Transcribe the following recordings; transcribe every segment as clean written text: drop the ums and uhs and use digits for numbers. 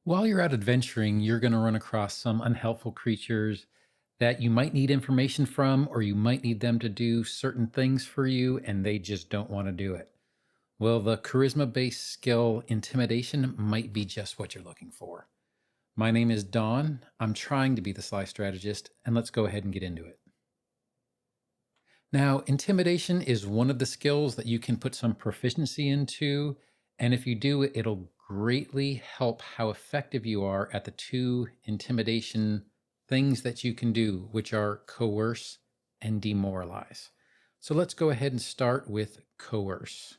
While you're out adventuring, you're going to run across some unhelpful creatures that you might need information from, or you might need them to do certain things for you, and they just don't want to do it. Well, the charisma based skill intimidation might be just what you're looking for. My name is Don. I'm trying to be the Sly Strategist, and let's go ahead and get into it. Now, intimidation is one of the skills that you can put some proficiency into. And if you do, it'll greatly help how effective you are at the two intimidation things that you can do, which are coerce and demoralize. So let's go ahead and start with coerce.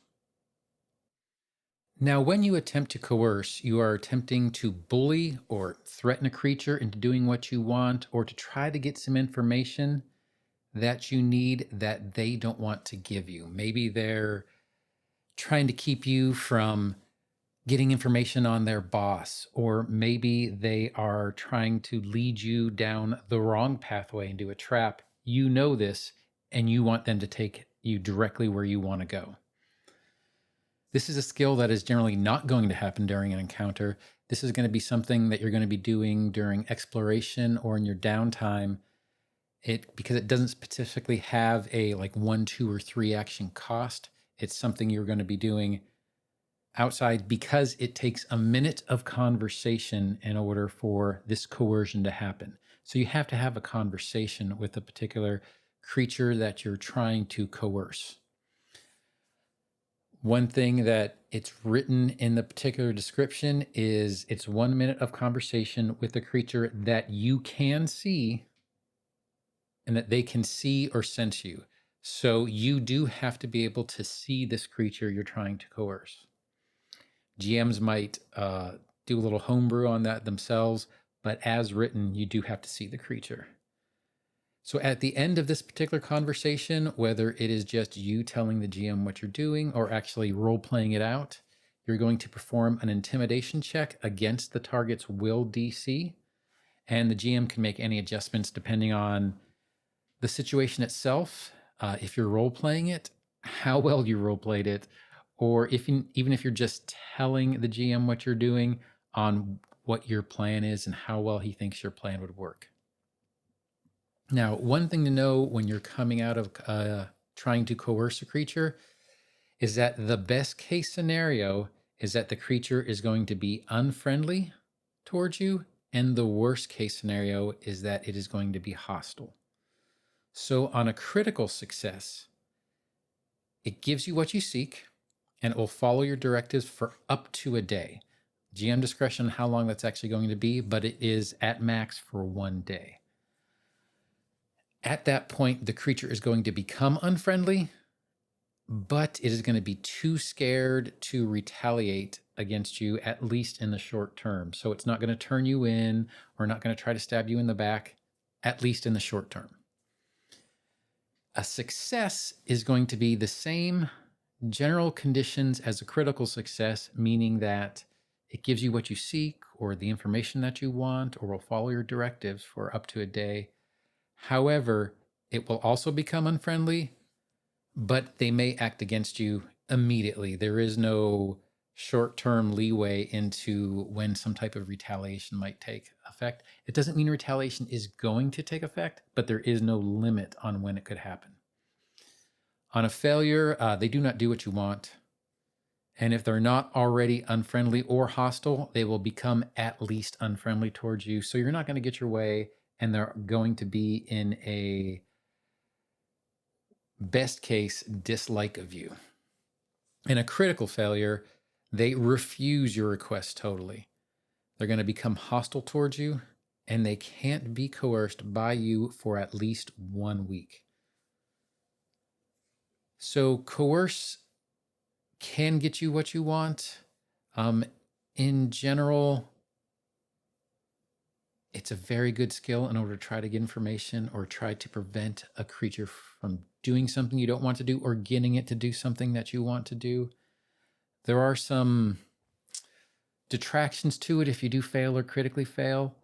Now, when you attempt to coerce, you are attempting to bully or threaten a creature into doing what you want or to try to get some information that you need that they don't want to give you. Maybe they're trying to keep you from getting information on their boss, or maybe they are trying to lead you down the wrong pathway into a trap. You know this, and you want them to take you directly where you want to go. This is a skill that is generally not going to happen during an encounter. This is going to be something that you're going to be doing during exploration or in your downtime. Because it doesn't specifically have a like 1, 2, or 3 action cost. It's something you're going to be doing outside because it takes a minute of conversation in order for this coercion to happen. So you have to have a conversation with a particular creature that you're trying to coerce. One thing that it's written in the particular description is it's 1 minute of conversation with a creature that you can see and that they can see or sense you. So you do have to be able to see this creature you're trying to coerce. GMs might do a little homebrew on that themselves, but as written, you do have to see the creature. So at the end of this particular conversation, whether it is just you telling the GM what you're doing or actually role playing it out, you're going to perform an intimidation check against the target's will DC, and the GM can make any adjustments depending on the situation itself, if you're role playing it, how well you role played it, or even if you're just telling the GM what you're doing on what your plan is and how well he thinks your plan would work. Now, one thing to know when you're coming out of trying to coerce a creature is that the best case scenario is that the creature is going to be unfriendly towards you, and the worst case scenario is that it is going to be hostile. So on a critical success, it gives you what you seek and it will follow your directives for up to a day. GM discretion on how long that's actually going to be, but it is at max for 1 day. At that point, the creature is going to become unfriendly, but it is going to be too scared to retaliate against you, at least in the short term. So it's not going to turn you in or not going to try to stab you in the back, at least in the short term. A success is going to be the same general conditions as a critical success, meaning that it gives you what you seek or the information that you want or will follow your directives for up to a day. However, it will also become unfriendly, but they may act against you immediately. There is no short-term leeway into when some type of retaliation might take effect. It doesn't mean retaliation is going to take effect, but there is no limit on when it could happen. On a failure, they do not do what you want. And if they're not already unfriendly or hostile, they will become at least unfriendly towards you. So you're not going to get your way, and they're going to be in a best case dislike of you. In a critical failure, they refuse your request totally. They're going to become hostile towards you, and they can't be coerced by you for at least 1 week. So coerce can get you what you want. In general, it's a very good skill in order to try to get information or try to prevent a creature from doing something you don't want to do or getting it to do something that you want to do. There are some detractions to it if you do fail or critically fail,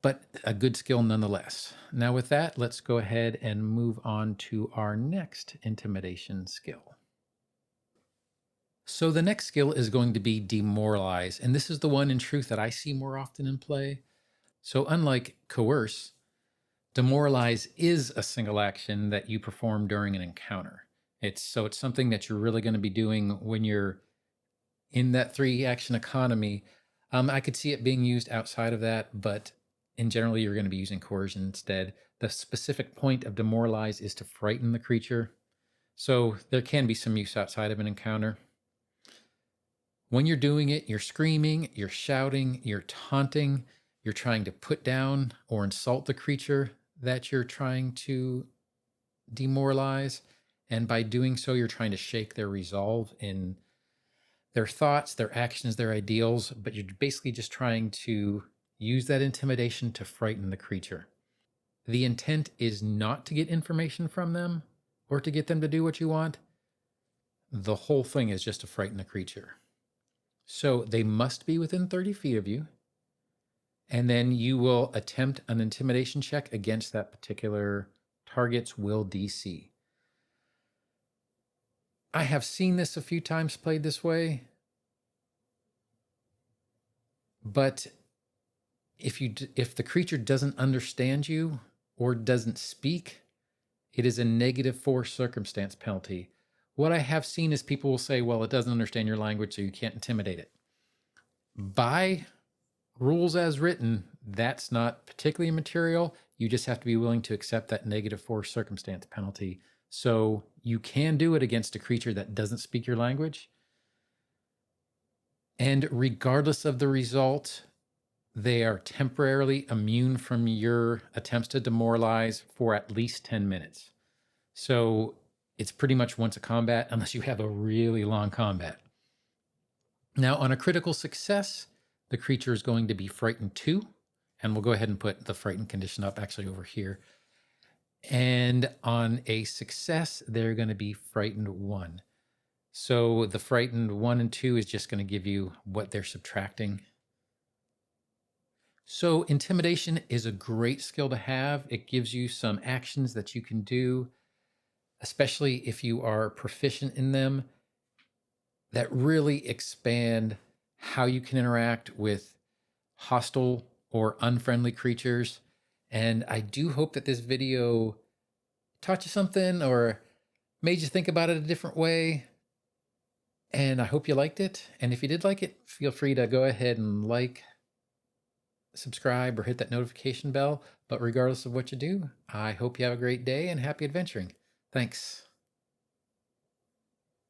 but a good skill nonetheless. Now with that, let's go ahead and move on to our next intimidation skill. So the next skill is going to be Demoralize. And this is the one in truth that I see more often in play. So unlike Coerce, Demoralize is a single action that you perform during an encounter. It's something that you're really going to be doing when you're in that 3 action economy. I could see it being used outside of that, but in general, you're going to be using coercion instead. The specific point of Demoralize is to frighten the creature. So there can be some use outside of an encounter. When you're doing it, you're screaming, you're shouting, you're taunting, you're trying to put down or insult the creature that you're trying to demoralize. And by doing so, you're trying to shake their resolve in their thoughts, their actions, their ideals, but you're basically just trying to use that intimidation to frighten the creature. The intent is not to get information from them or to get them to do what you want. The whole thing is just to frighten the creature. So they must be within 30 feet of you. And then you will attempt an intimidation check against that particular target's will DC. I have seen this a few times played this way, but if the creature doesn't understand you or doesn't speak, it is a -4 circumstance penalty. What I have seen is people will say, well, it doesn't understand your language, so you can't intimidate it. By rules as written, that's not particularly material. You just have to be willing to accept that -4 circumstance penalty. So you can do it against a creature that doesn't speak your language. And regardless of the result, they are temporarily immune from your attempts to demoralize for at least 10 minutes. So it's pretty much once a combat, unless you have a really long combat. Now, on a critical success, the creature is going to be frightened 2. And we'll go ahead and put the frightened condition up actually over here. And on a success, they're going to be frightened 1. So the frightened 1 and 2 is just going to give you what they're subtracting. So intimidation is a great skill to have. It gives you some actions that you can do, especially if you are proficient in them, that really expand how you can interact with hostile or unfriendly creatures. And I do hope that this video taught you something or made you think about it a different way. And I hope you liked it. And if you did like it, feel free to go ahead and like, subscribe, or hit that notification bell. But regardless of what you do, I hope you have a great day and happy adventuring. Thanks.